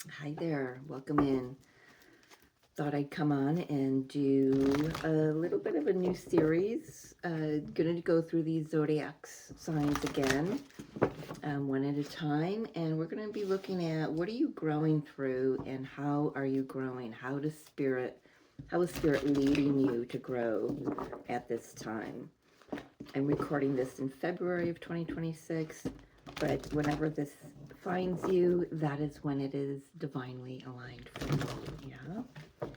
Hi there, welcome in. Thought I'd come on and do a little bit of a new series. Gonna go through these zodiac signs again, one at a time, and we're gonna be looking at what are you growing through and how are you growing? How is spirit leading you to grow at this time? I'm recording this in February of 2026, but whenever this finds you, that is when it is divinely aligned for you. Yeah.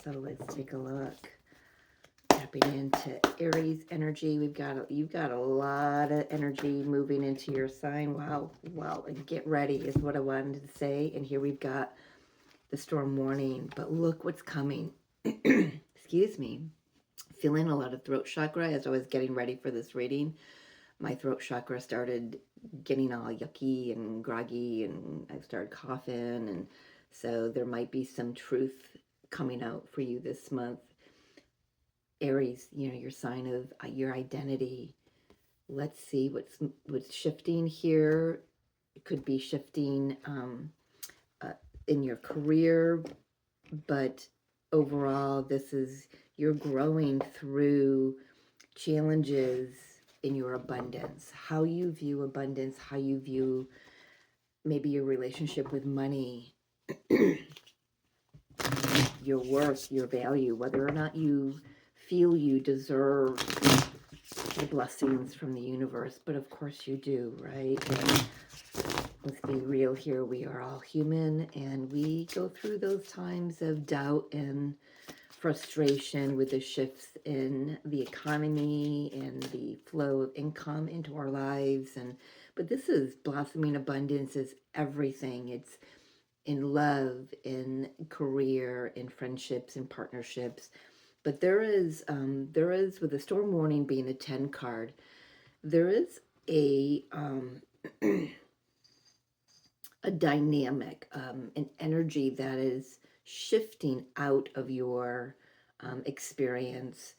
So let's take a look. Tapping into Aries energy, you've got a lot of energy moving into your sign. Wow, wow, and get ready is what I wanted to say. And here we've got the storm warning, but look what's coming. Excuse me. Feeling a lot of throat chakra as I was getting ready for this reading. My throat chakra started getting all yucky and groggy, and I started coughing, and so there might be some truth coming out for you this month. Aries, your sign of your identity. Let's see what's shifting here. It could be shifting uh, in your career, but overall, this is you're growing through challenges in your abundance, how you view abundance, how you view maybe your relationship with money, your worth, your value, whether or not you feel you deserve the blessings from the universe. But of course you do, right? And let's be real here. We are all human and we go through those times of doubt and frustration with the shifts in the economy and the flow of income into our lives. But this is blossoming abundance is everything. It's in love, in career, in friendships, in partnerships. But there is with the storm warning being a 10 card, there is a dynamic, an energy that is shifting out of your experience,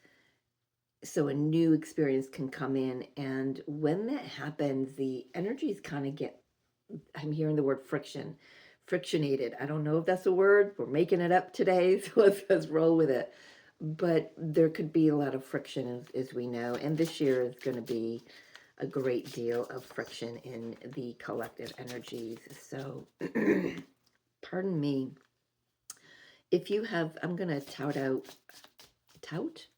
so a new experience can come in. And when that happens, the energies kind of get, I'm hearing the word frictionated. I don't know if that's a word, we're making it up today, so let's roll with it. But there could be a lot of friction, as we know, and this year is going to be a great deal of friction in the collective energies. So pardon me if you have, I'm going to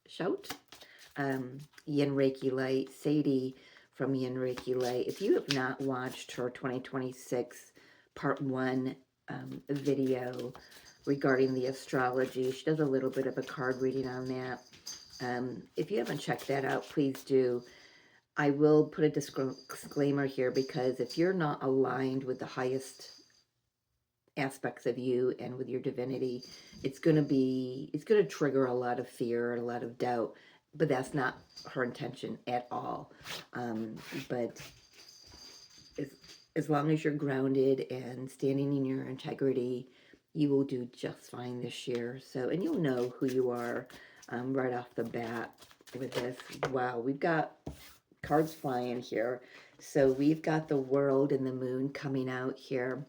shout Yin Reiki Light, Sadie from Yin Reiki Light. If you have not watched her 2026 part 1 video regarding the astrology, she does a little bit of a card reading on that. If you haven't checked that out, please do. I will put a disclaimer here, because if you're not aligned with the highest aspects of you and with your divinity, it's going to trigger a lot of fear and a lot of doubt, but that's not her intention at all. But as, as long as you're grounded and standing in your integrity, you will do just fine this year. So, and you'll know who you are right off the bat with this. Wow, we've got cards flying here. So we've got the world and the moon coming out here.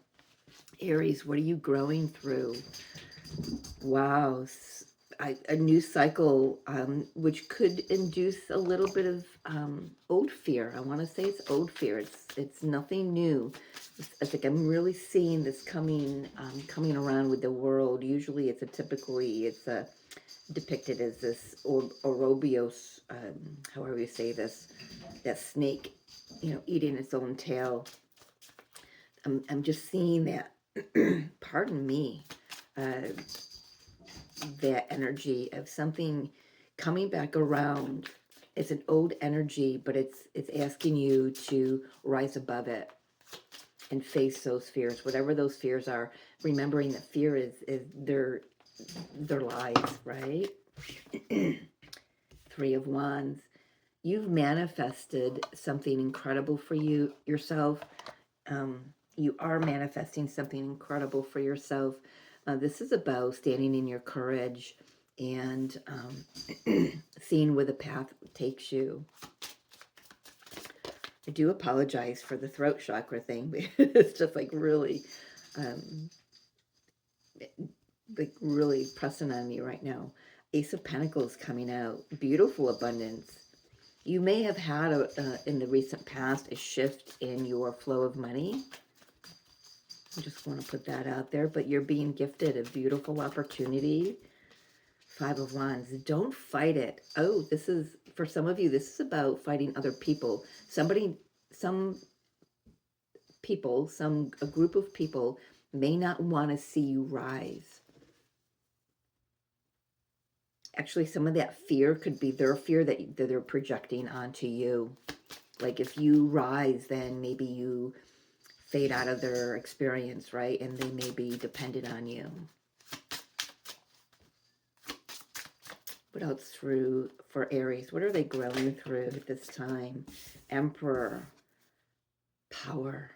Aries, what are you growing through? Wow, a new cycle, which could induce a little bit of old fear. I want to say it's old fear. It's nothing new. I think I'm really seeing this coming around with the world. Usually, it's depicted as this Ouroboros, however you say this, that snake, eating its own tail. I'm just seeing that. Pardon me. Uh, that energy of something coming back around. It's an old energy, but it's asking you to rise above it and face those fears, whatever those fears are. Remembering that fear is their lies, right? Three of Wands. You've manifested something incredible for yourself. You are manifesting something incredible for yourself. This is about standing in your courage and seeing where the path takes you. I do apologize for the throat chakra thing. It's just like really like really pressing on me right now. Ace of Pentacles coming out. Beautiful abundance. You may have had, in the recent past, a shift in your flow of money. I just want to put that out there. But you're being gifted a beautiful opportunity. Five of Wands. Don't fight it. Oh, this is, for some of you, this is about fighting other people. Some people, a group of people may not want to see you rise. Actually, some of that fear could be their fear that they're projecting onto you. Like if you rise, then maybe you fade out of their experience, right? And they may be dependent on you. What else for Aries? What are they growing through at this time? Emperor. Power.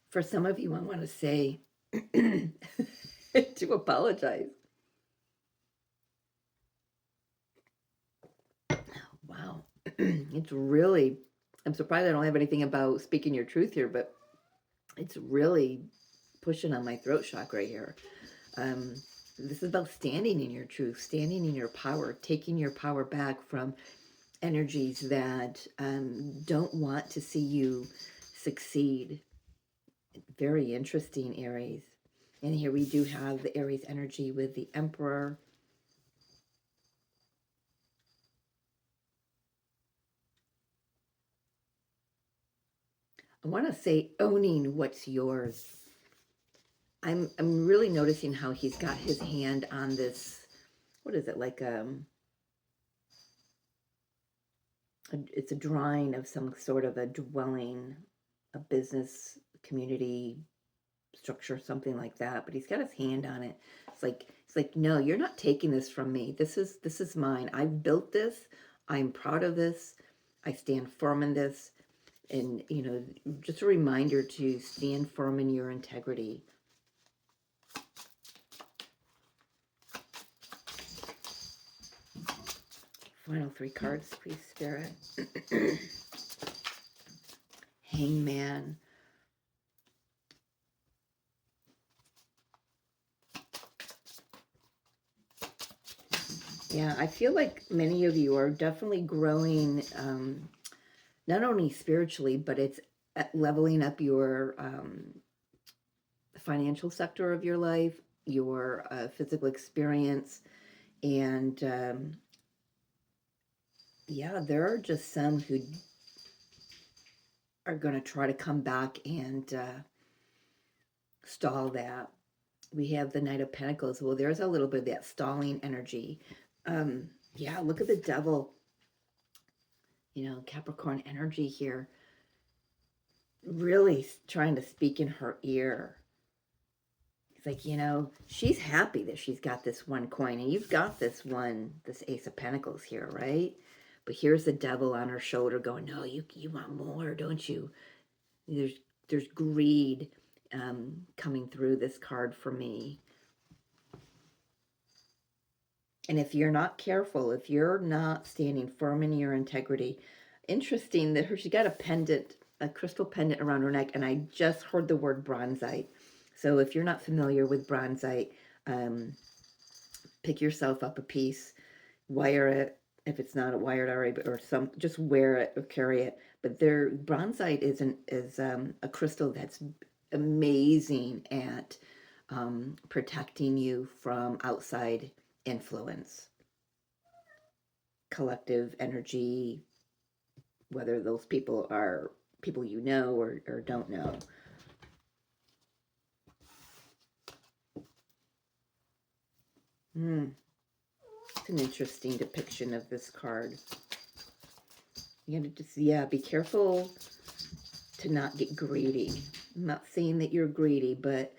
For some of you, I want to say, to apologize. Wow. It's really, I'm surprised I don't have anything about speaking your truth here, but it's really pushing on my throat chakra here. This is about standing in your truth, standing in your power, taking your power back from energies that don't want to see you succeed. Very interesting, Aries. And here we do have the Aries energy with the Emperor. I want to say owning what's yours. I'm really noticing how he's got his hand on this. What is it, like it's a drawing of some sort of a dwelling, a business community structure, something like that. But he's got his hand on it. It's like, no, you're not taking this from me. This is mine. I've built this. I'm proud of this. I stand firm in this. And, you know, just a reminder to stand firm in your integrity. Final three cards, please, Spirit. Hangman. Yeah, I feel like many of you are definitely growing, not only spiritually, but it's leveling up your financial sector of your life, your physical experience. And yeah, there are just some who are going to try to come back and stall that. We have the Knight of Pentacles. Well, there's a little bit of that stalling energy. Yeah, look at the Devil. You know, Capricorn energy here. Really trying to speak in her ear. It's like, you know, she's happy that she's got this one coin. And you've got this Ace of Pentacles here, right? But here's the Devil on her shoulder going, no, you want more, don't you? There's greed coming through this card for me. And if you're not careful, if you're not standing firm in your integrity, interesting that she got a pendant, a crystal pendant around her neck, and I just heard the word bronzite. So if you're not familiar with bronzite, pick yourself up a piece, wire it, if it's not wired already, or just wear it or carry it. But bronzite is a crystal that's amazing at protecting you from outside influence, collective energy, whether those people are people you know or don't know. It's an interesting depiction of this card. You gotta just, yeah, be careful to not get greedy. I'm not saying that you're greedy, but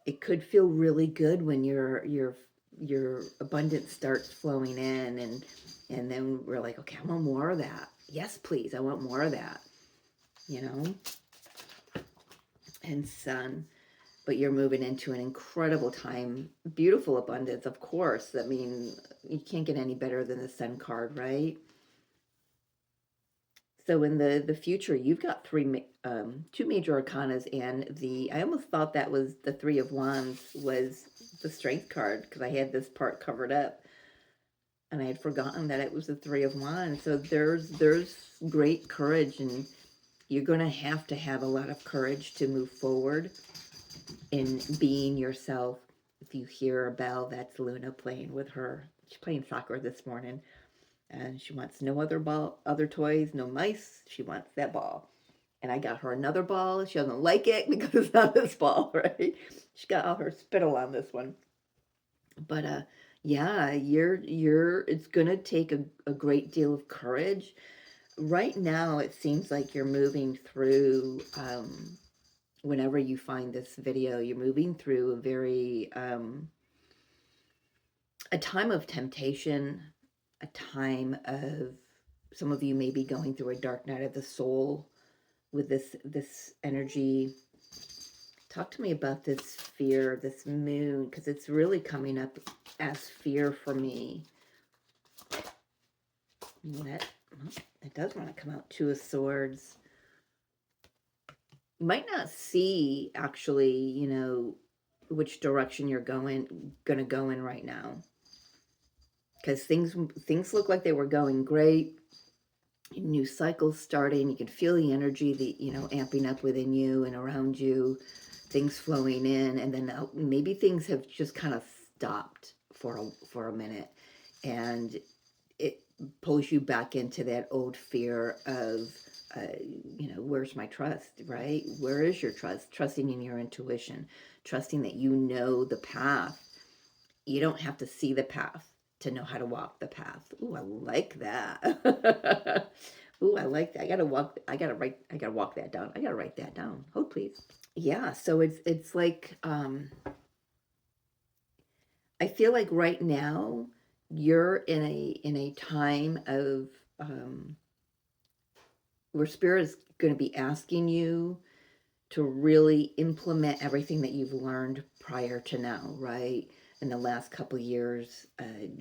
it could feel really good when your abundance starts flowing in, and then we're like, okay, I want more of that. Yes, please, I want more of that. You know? And Sun. But you're moving into an incredible time. Beautiful abundance, of course. I mean, you can't get any better than the Sun card, right? So in the future, you've got two major arcanas, and I almost thought that was the Three of Wands was the Strength card because I had this part covered up, and I had forgotten that it was the Three of Wands. So there's great courage, and you're going to have a lot of courage to move forward in being yourself. If you hear a bell, that's Luna playing with her. She's playing soccer this morning, and she wants no other toys, no mice. She wants that ball. And I got her another ball. She doesn't like it because it's not this ball, right? She got all her spittle on this one. But yeah, it's gonna take a great deal of courage. Right now, it seems like you're moving through. Whenever you find this video, you're moving through a time of temptation, a time of, some of you may be going through a dark night of the soul with this energy. Talk to me about this fear, this moon, because it's really coming up as fear for me. That, it does want to come out. Two of Swords. You might not see, actually, which direction you're gonna go in right now, because things look like they were going great. New cycles starting. You can feel the energy, amping up within you and around you, things flowing in, and then maybe things have just kind of stopped for a minute, and it pulls you back into that old fear of, where's my trust, right? Where is your trust? Trusting in your intuition, trusting that you know the path. You don't have to see the path to know how to walk the path. Ooh, I like that. Ooh, I like that. I gotta walk that down. I gotta write that down. Hold please. Yeah, so it's like, I feel like right now you're in a time of, where Spirit is going to be asking you to really implement everything that you've learned prior to now, right? In the last couple of years,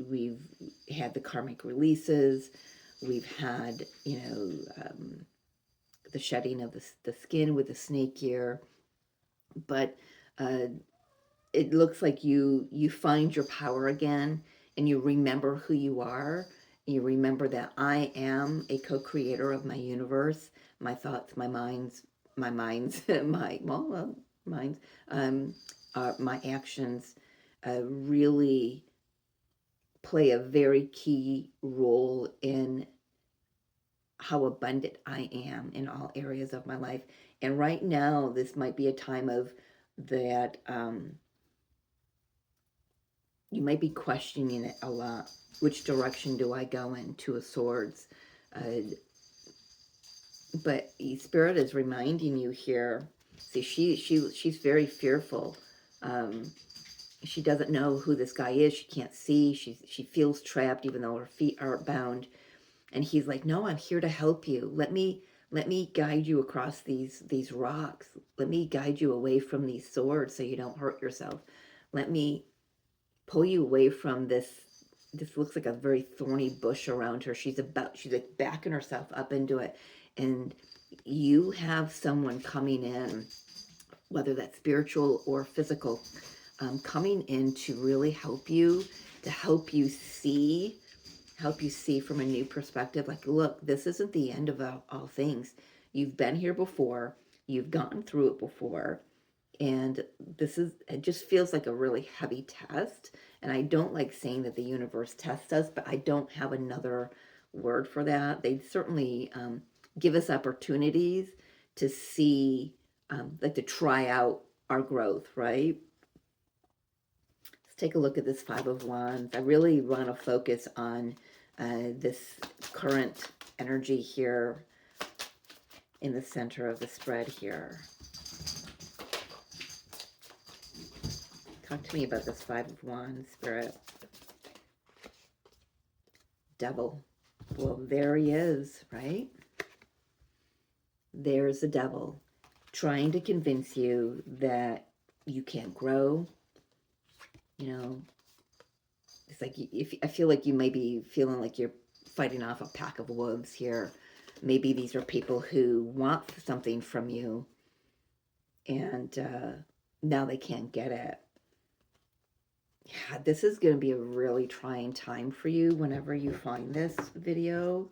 we've had the karmic releases. We've had, the shedding of the skin with the snake year. But it looks like you find your power again, and you remember who you are. You remember that I am a co-creator of my universe, my thoughts, my minds, minds, my actions really play a very key role in how abundant I am in all areas of my life. And right now, this might be a time of that. You might be questioning it a lot. Which direction do I go in? Two of Swords. But Spirit is reminding you here. See, she's very fearful. She doesn't know who this guy is. She can't see. She feels trapped, even though her feet aren't bound. And he's like, "No, I'm here to help you. Let me guide you across these rocks. Let me guide you away from these swords so you don't hurt yourself. Let me pull you away from this." This looks like a very thorny bush around her. She's like backing herself up into it. And you have someone coming in, whether that's spiritual or physical, coming in to really help you, to help you see from a new perspective. Like, look, this isn't the end of all things. You've been here before. You've gone through it before. And it just feels like a really heavy test. And I don't like saying that the universe tests us, but I don't have another word for that. They certainly give us opportunities to see, like to try out our growth, right? Let's take a look at this Five of Wands. I really want to focus on this current energy here in the center of the spread here. Talk to me about this Five of Wands, Spirit. Devil. Well, there he is, right? There's the devil trying to convince you that you can't grow. It's like, if I feel like you may be feeling like you're fighting off a pack of wolves here. maybe these are people who want something from you, and now they can't get it. Yeah, this is going to be a really trying time for you whenever you find this video.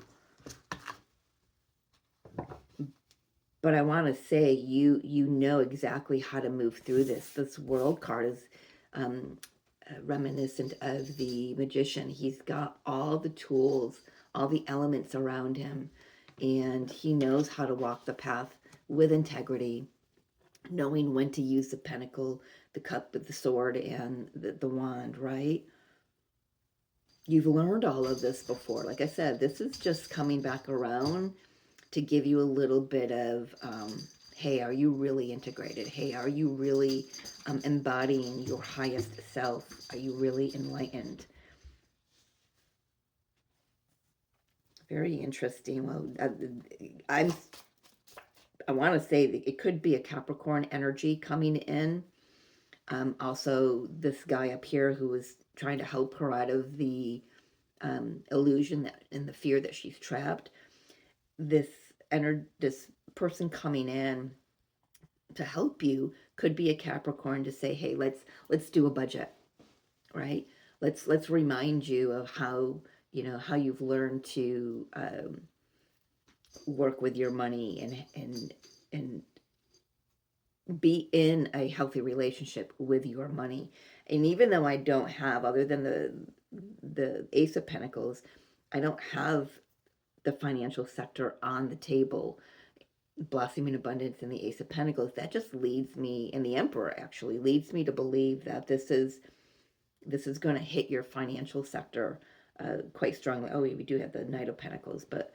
But I want to say you know exactly how to move through this. This World card is reminiscent of the Magician. He's got all the tools, all the elements around him, and he knows how to walk the path with integrity, knowing when to use the pentacle, the cup, the sword, and the wand, right? You've learned all of this before. Like I said, this is just coming back around to give you a little bit of, hey, are you really integrated? Hey, are you really embodying your highest self? Are you really enlightened? Very interesting. Well, I want to say that it could be a Capricorn energy coming in. Also, this guy up here who was trying to help her out of the illusion that and the fear that she's trapped. This person coming in to help you could be a Capricorn to say, hey, let's do a budget, right? Let's remind you of how how you've learned to work with your money and be in a healthy relationship with your money. And even though I don't have, other than the Ace of Pentacles, I don't have the financial sector on the table, blossoming abundance in the Ace of Pentacles. That just leads me, and the Emperor actually leads me to believe that this is going to hit your financial sector quite strongly. Oh, we do have the Knight of Pentacles, but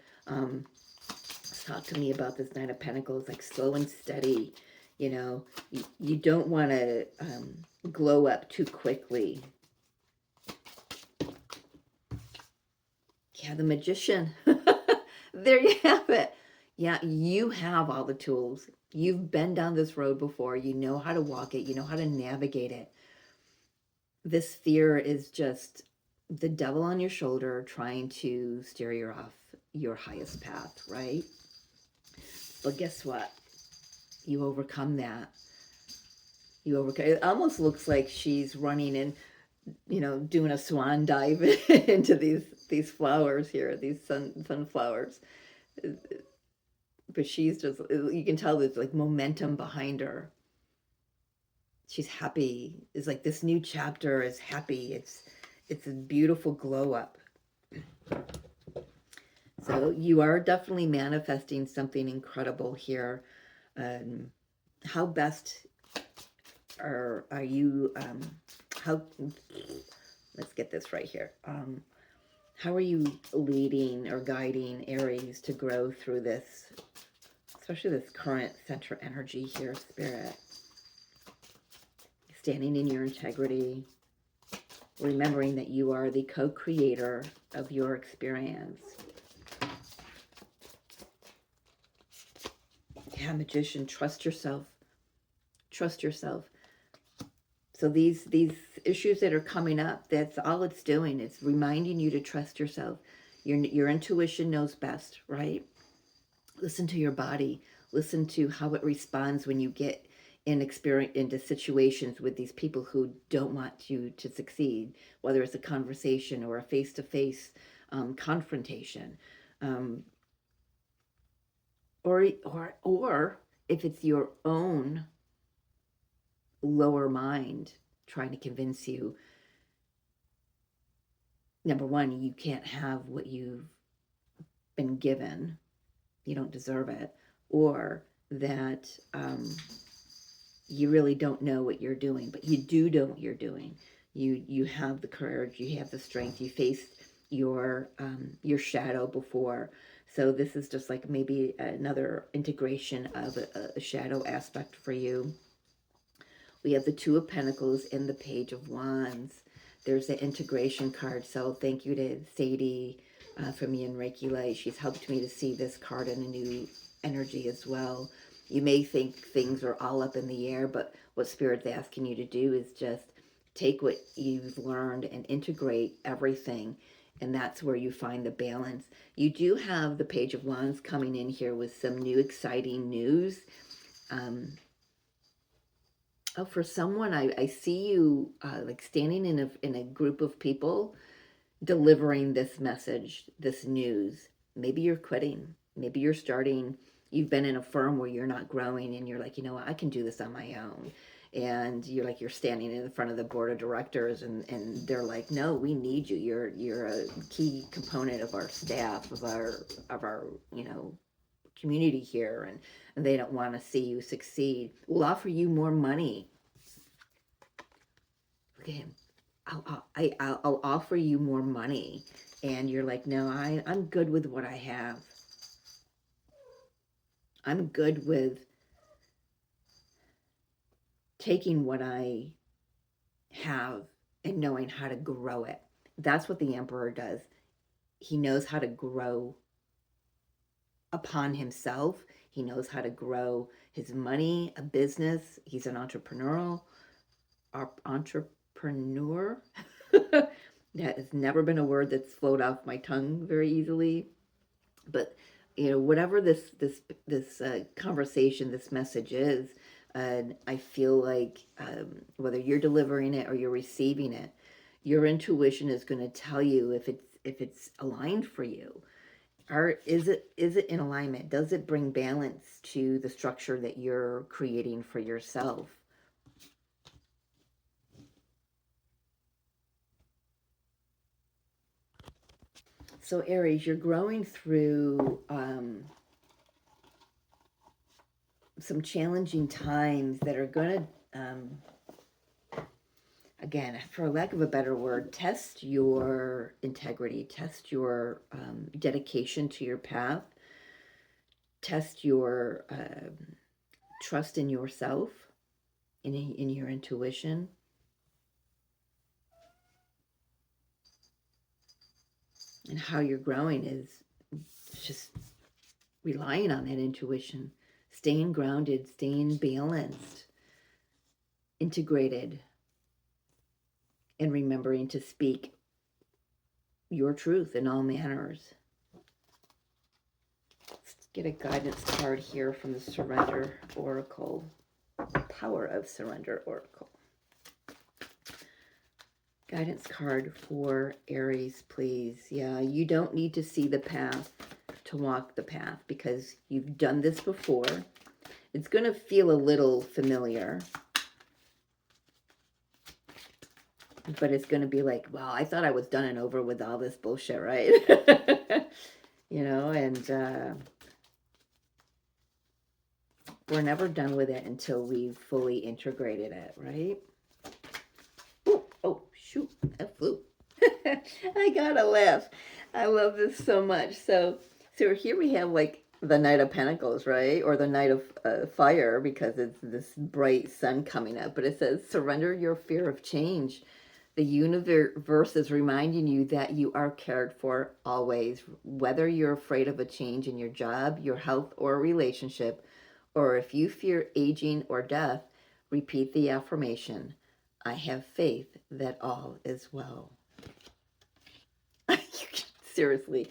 talk to me about this Knight of Pentacles, like slow and steady. You don't want to glow up too quickly. Yeah, the Magician. There you have it. Yeah, you have all the tools. You've been down this road before. You know how to walk it. You know how to navigate it. This fear is just the devil on your shoulder trying to steer you off your highest path, right? But guess what? You overcome that. It almost looks like she's running in, doing a swan dive into these flowers here, these sunflowers. But she's just, you can tell there's like momentum behind her. She's happy. It's like this new chapter is happy. It's a beautiful glow up. So you are definitely manifesting something incredible here. How best are you, how, let's get this right here. How are you leading or guiding Aries to grow through this, especially this current center energy here, Spirit? Standing in your integrity, remembering that you are the co-creator of your experience. Yeah, Magician, trust yourself. Trust yourself. So these issues that are coming up, that's all it's doing. It's reminding you to trust yourself. Your intuition knows best, right? Listen to your body. Listen to how it responds when you get into situations with these people who don't want you to succeed, whether it's a conversation or a face-to-face confrontation, or if it's your own lower mind trying to convince you, number one, you can't have what you've been given, you don't deserve it, or that you really don't know what you're doing, but you do know what you're doing. You have the courage, you have the strength, you faced your shadow before. So this is just like maybe another integration of a shadow aspect for you. We have the Two of Pentacles and the Page of Wands. There's the integration card. So thank you to Sadie from Yin Reiki Light. She's helped me to see this card in a new energy as well. You may think things are all up in the air, but what Spirit's asking you to do is just take what you've learned and integrate everything And that's where you find the balance. You do have the Page of Wands coming in here with some new exciting news. Oh, for someone, I see you like standing in a group of people delivering this message, this news. Maybe you're quitting. Maybe you're starting, you've been in a firm where you're not growing and you're like, you know what, I can do this on my own. And you're standing in front of the board of directors and they're like, no, we need you. You're a key component of our staff, of our, community here, and they don't want to see you succeed. We'll offer you more money. Look at him. I'll offer you more money. And you're like, no, I'm good with what I have. I'm good with taking what I have and knowing how to grow it. That's what the Emperor does. He knows how to grow upon himself. He knows how to grow his money, a business. He's an entrepreneur. That has never been a word that's flowed off my tongue very easily. But whatever this conversation, this message is, I feel like whether you're delivering it or you're receiving it, your intuition is going to tell you if it's aligned for you. Or is it in alignment? Does it bring balance to the structure that you're creating for yourself? So Aries, you're growing through some challenging times that are going to, again, for lack of a better word, test your integrity, test your dedication to your path, test your trust in yourself, in your intuition. And how you're growing is just relying on that intuition, staying grounded, staying balanced, integrated, and remembering to speak your truth in all manners. Let's get a guidance card here from the Surrender Oracle, Power of Surrender Oracle. Guidance card for Aries, please. Yeah, you don't need to see the path to walk the path because you've done this before. It's going to feel a little familiar, but it's going to be like, wow, I thought I was done and over with all this bullshit, right? And we're never done with it until we've fully integrated it, right? Oh, shoot, that flew. I gotta laugh. I love this so much. So here we have like the Knight of Pentacles, right? Or the Knight of Fire, because it's this bright sun coming up. But it says, surrender your fear of change. The universe is reminding you that you are cared for always, whether you're afraid of a change in your job, your health, or a relationship, or if you fear aging or death, repeat the affirmation, I have faith that all is well. Seriously,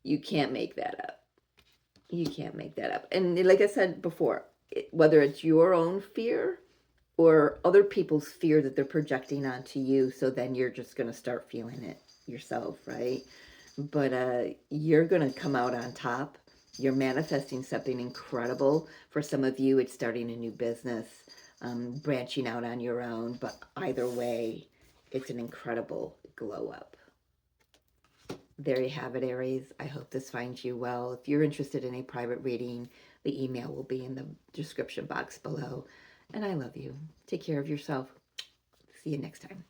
you can't make that up. You can't make that up. And like I said before, whether it's your own fear or other people's fear that they're projecting onto you, so then you're just going to start feeling it yourself, right? But you're going to come out on top. You're manifesting something incredible. For some of you, it's starting a new business, branching out on your own. But either way, it's an incredible glow up. There you have it, Aries. I hope this finds you well. If you're interested in a private reading, the email will be in the description box below. And I love you. Take care of yourself. See you next time.